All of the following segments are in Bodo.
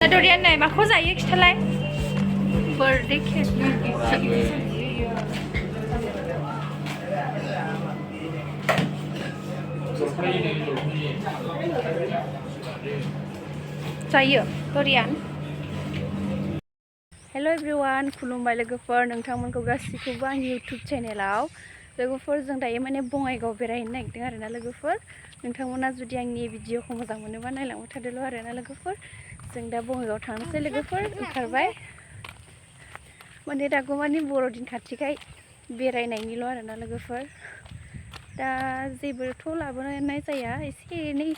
Dorian này mà khó giải thích thế này. Birthday cake. Saya Dorian. Hello everyone, खुलुमबाय लोगोफोर नोंथांमोनखौ गासिखौबो आंनि YouTube चेनेलाव लोगोफोर जों दायो माने बङाइगाव बेरायहैनो नागिरदों आरोना लोगोफोर नोंथांमोना जुदि आंनि भिडिअखौ मोजां मोनोबा नायलांबाय थादोल' आरोना लोगोफोर जों दा बङाइगाव थांनोसै लोगोफोर ओंखारबाय माने दागौमानि बर'दिन खाथिखाय बेरायनायनिल' आरोना लोगोफोर दा जेबोथ' लाबोनाय जाया एसे एनै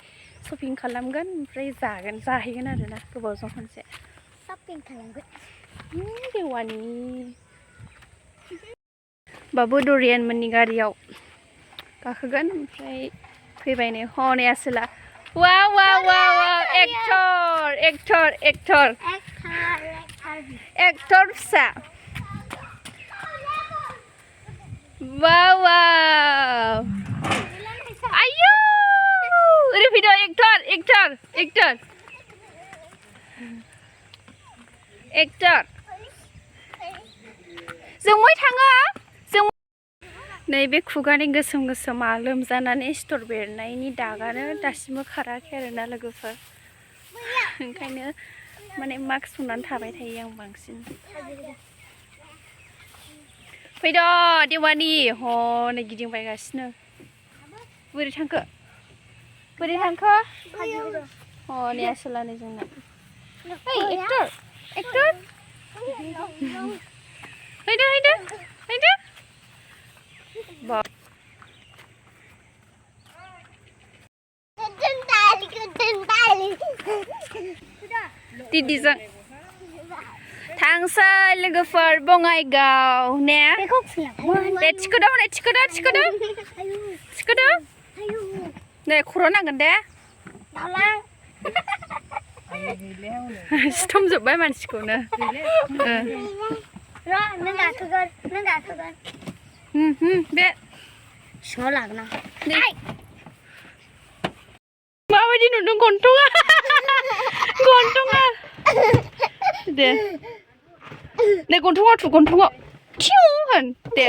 शपिं खालामगोन ओमफ्राय जाहैगोन आरोना गोबावजों खनसे शपिं खालामगोन देवानि बाबु डरियान मोननि गारियाव गाखोगोन ओमफ्राय फैबायनो हनै आसोला वाव वाव वाव एक्टर फिसा वाव वाव आयौ ओरै फैदो एक्टर जों मै थाङो जों नैबे खुगानि गोसोम गोसोमा लोमजानानै सिथर बेरनायनि दागानो दासिमबो खाराखै आरोना लोगोफोर ओंखायनो माने मास्क सुनानै थाबाय थायो आं बांसिन फैद' देवानि हनै गिदिंबायगासिनो बोरै थांखो हनै आसोलानै जोंना ओइ एक्टर हैदो दिदिजों थांसै लोगोफोर बङाइगाव ने दे थिखोदो नै खर' नांगोन दे सिथमजोब्बाय मानसिखौनो बे माबायदि नुदों गन्थङा दे गन्थङाव थिउ होन दे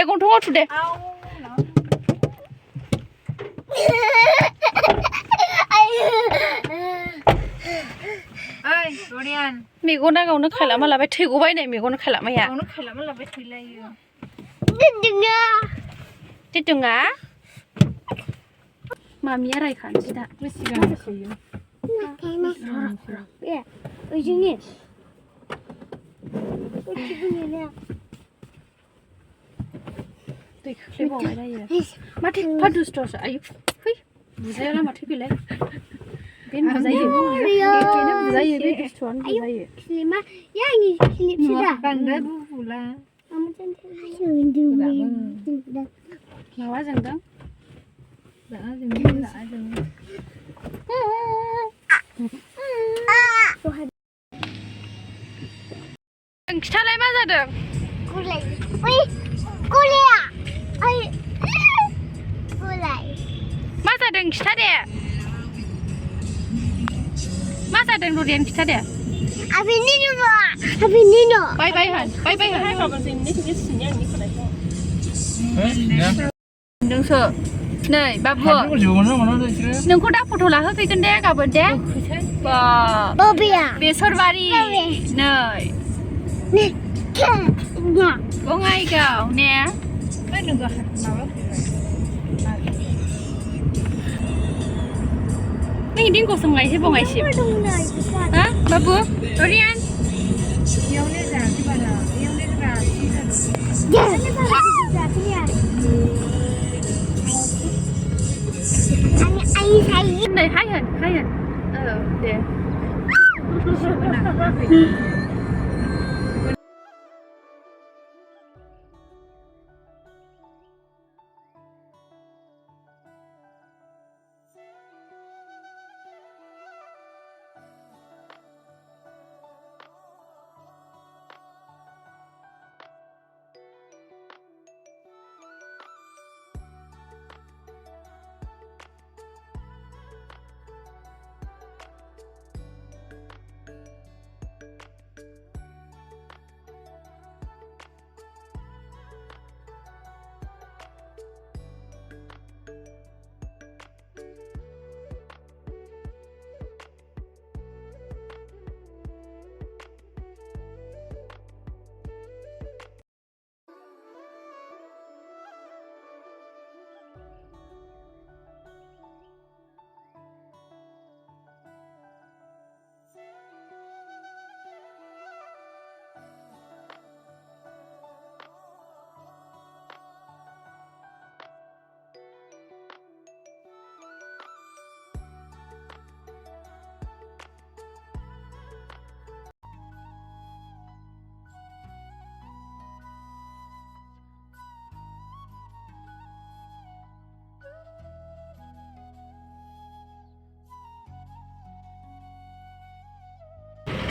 गन्थङाव थु दे मेगना गावनो खालामा लाबाय थै गबायनाय मेगन खालामाया दिदुङा मामिया रायखानोसै दा दै खोख्लैबावबाय दायो माथो एफा दुस्थ'सो आयु फै बुजायाला माथो बेलाय बेनो बुजायो बे दुस्थ'आनो बुजायो बांद्राय बुबुला माबा जोंदों खिथालाय मा जादों मा जादों खिथा दे मा जादों डरियान खिथा दे बाय होन नोंसो नै बाबु नोंखौ दा फट' लाहोफैगोन दे गाबोन दे बेसरबारि नै बङाइगाव ने नों दिनखौ सोंलायसै बङाइसिम हा बाबु डरियान नै हाय होन औ दे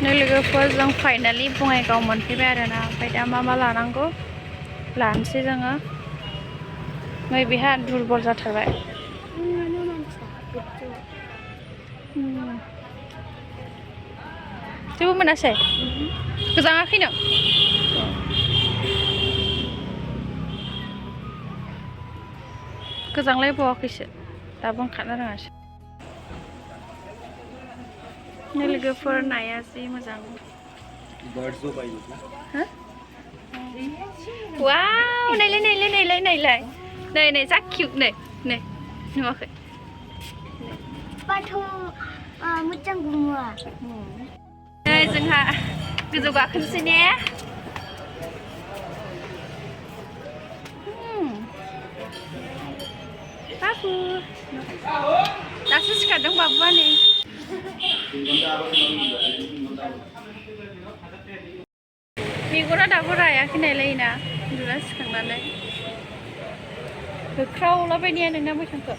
नै लोगोफोर जों फाइनालि बङाइगाव मोनफैबाय आरोना ओमफ्राय दा मा लानांगौ लानोसै जोङो नै बेहा दुरबल जाथारबाय जेबो मोनासै गोजाङाखै नों गोजांलाय बावाखैसो दाबो ओंखारनो रोङासै नै लोगोफोर नाया जि मोजां वाव नायलाय नै जा किउट नै नुवाखै मोजां गुमुआ नै जोंहा गोजौ गाखोनोसै ने बाबु दासो सिखारदों बाबुआ नै मेगना दाबो रायाखै नायलाय ना उन्दुना सिखांनानै होख्रावलाबायनाया नोंना मैथांखौ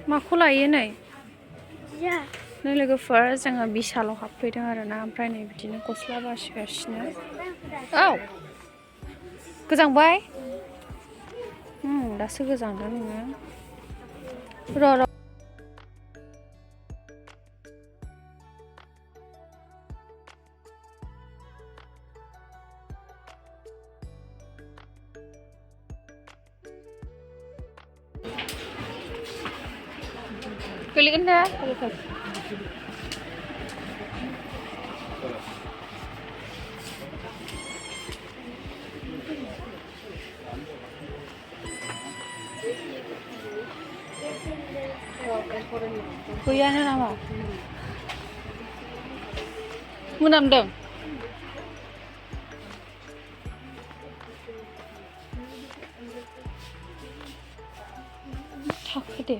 माखौ लायो नै लोगोफोर जोङो बिशालाव हाबफैदों आरोना ओमफ्राय नै बिदिनो गस्ला बासिगासिनो औ गोजांबाय दासो गोजांदों नोङो र' गोलैगोन दा गैयानो नामा मोनामदों थाखो दे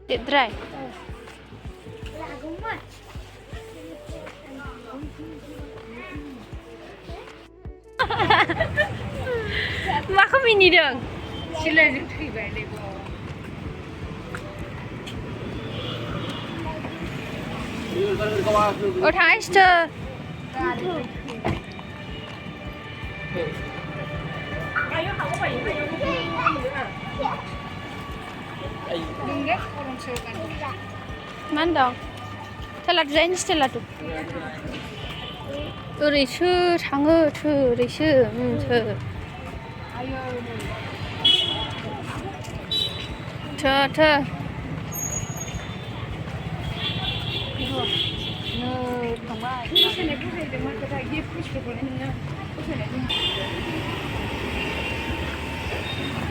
देद्राय माखौ मिनिदों सिलायजों थैबाय थांगासिनो मा होनदों थेलाथु जायनि थेलाथु ओरैसो थाङो ओरैसो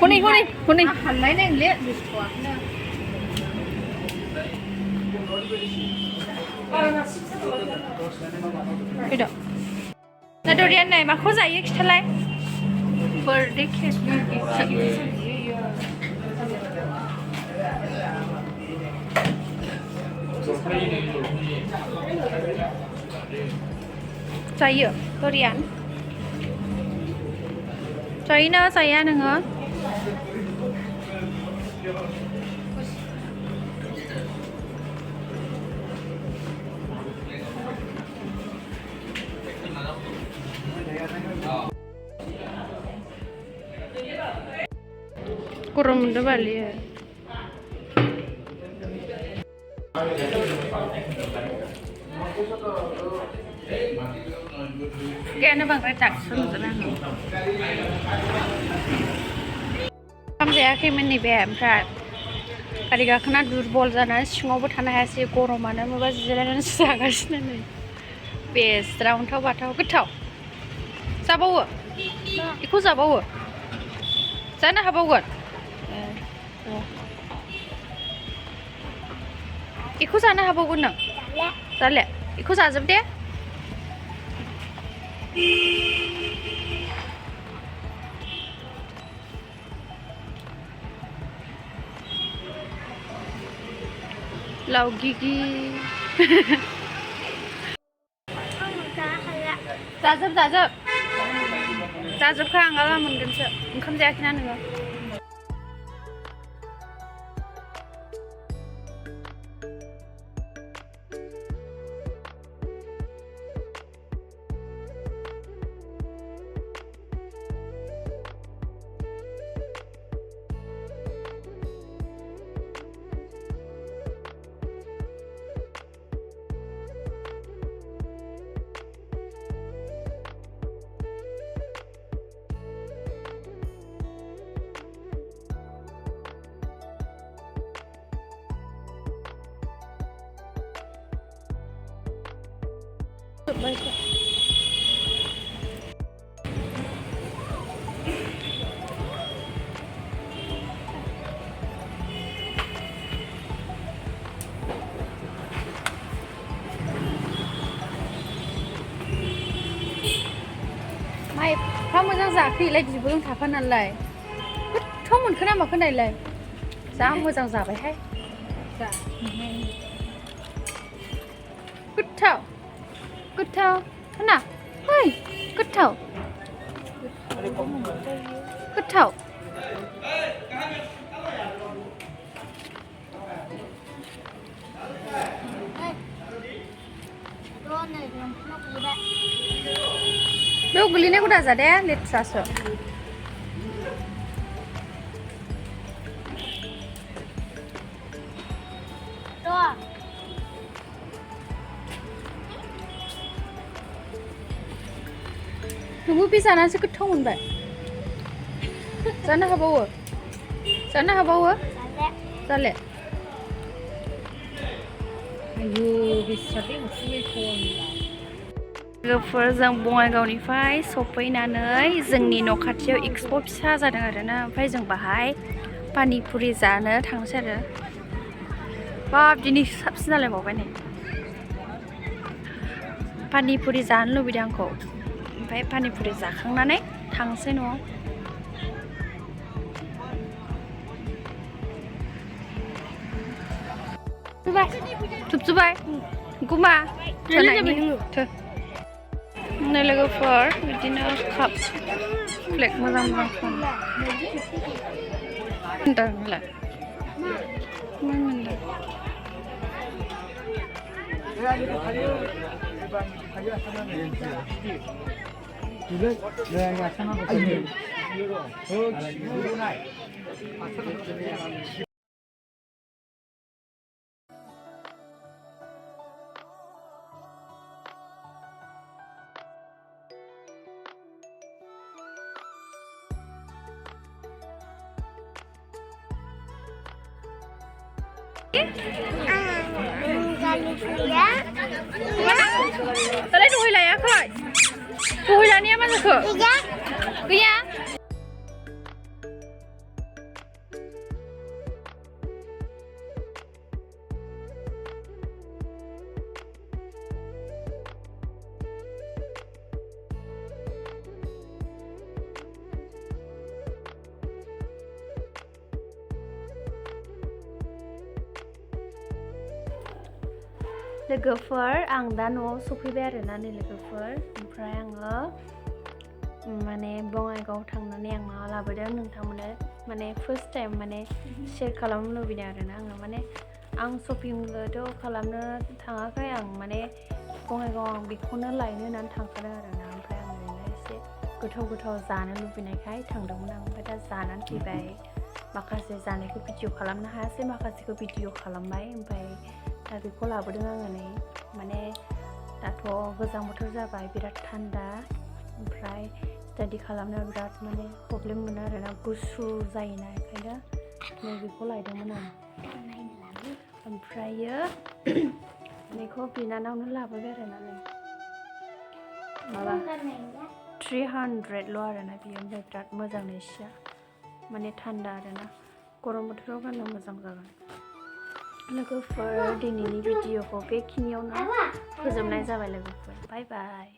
हनै फैद' ना दरियान नै माखौ जायो खिथालाय बर्थडे केक जायो दरियान जायोना जाया नोङो गरम मोनदों बालि kayaknya बांद्राय दागसो नुदों आङो ओंखाम जायाखैमोन नैबे ओमफ्राय गारि गाखोना दुरबल जानानै सिङावबो थानो हायासै गरमानो माबा जिरायनानैसो जागासिनो नै बेस्रा अन्थाव बाथाव गोथाव जाबावो बेखौ जाबावो जानो हाबावगोन बेखौ जानो हाबावगोन नों जाले बेखौ जाजोब दे लावगिगि जाजोबखा आं आला मोनगोनसो ओंखाम जायाखैना नोङो माइफ्रा मोजां जाखैलाय बिबों थाफा नालाय गोथाव मोनखो ना माखो नायलाय जा मोजां जाबायहाय गोथाव गोथाव खोना ओइ गोथाव गोथाव बेयाव गोलैनायखौ दाजा दे लेथ्रासो नोंबो बे जानानैसो गोथाव मोनबाय जानो हाबावो जाले आयु बेसादि लोगोफोर जों बङाइगावनिफ्राय सफैनानै जोंनि न' खाथियाव एक्सप' फिसा जादों आरोना ओमफ्राय जों बाहाय पानिपुरि जानो थांसै आरो बाब दिनै साबसिन जालायबावबाय नै पानिपुरि जानो लुबैदों आंखौ ओमफ्राय पानिपुरि जाखांनानै थांसै न'आव थुबजुबाय गुमा नै लोगोफोर बिदिनो काप प्लेट मोजां दालाय दहाय लायाखै दहाय लानाया मा जाखो गैया लोगोफोर आं दा न'आव सफैबाय आरोना नै लोगोफोर ओमफ्राय आङो माने बङाइगाव थांनानै आं मा लाबोदों नोंथांमोननो माने फार्स्ट टाइम माने शेयार खालामनो लुबैदों आरोना आङो माने आं शपिंबोथ' खालामनो थाङाखै आं माने बङाइगाव आं बेखौनो लायनो होननानै थांखादों आरोना ओमफ्राय आं ओरैनो एसे गोथाव जानो लुबैनायखाय थांदोंमोन आं ओमफ्राय दा जानानै फैबाय माखासे जानायखौ भिडिअ खालामनो हायासै माखासेखौ भिडिअ खालामबाय ओमफ्राय दा बेखौ लाबोदों आङो नै माने दाथ' गोजां बोथोर जाबाय बिराद थान्दा ओमफ्राय स्टाडि खालामनायाव बिराद माने प्रब्लेम मोनो आरोना गुसु जायोना ओंखायनो नै बेखौ लायदोंमोन आं ओमफ्रायो बेखौ बिनानावनो लाबोबाय आरोना नै माबा 300ल' आरोना बियो ओमफ्राय बिराद मोजां नै सिया माने थान्दा आरोना गरम बोथोराव गाननो मोजां जागोन लोगोफोर दिनैनि भिडिअखौ बेखिनियावनो फोजोबनाय जाबाय लोगोफोर बाय बाय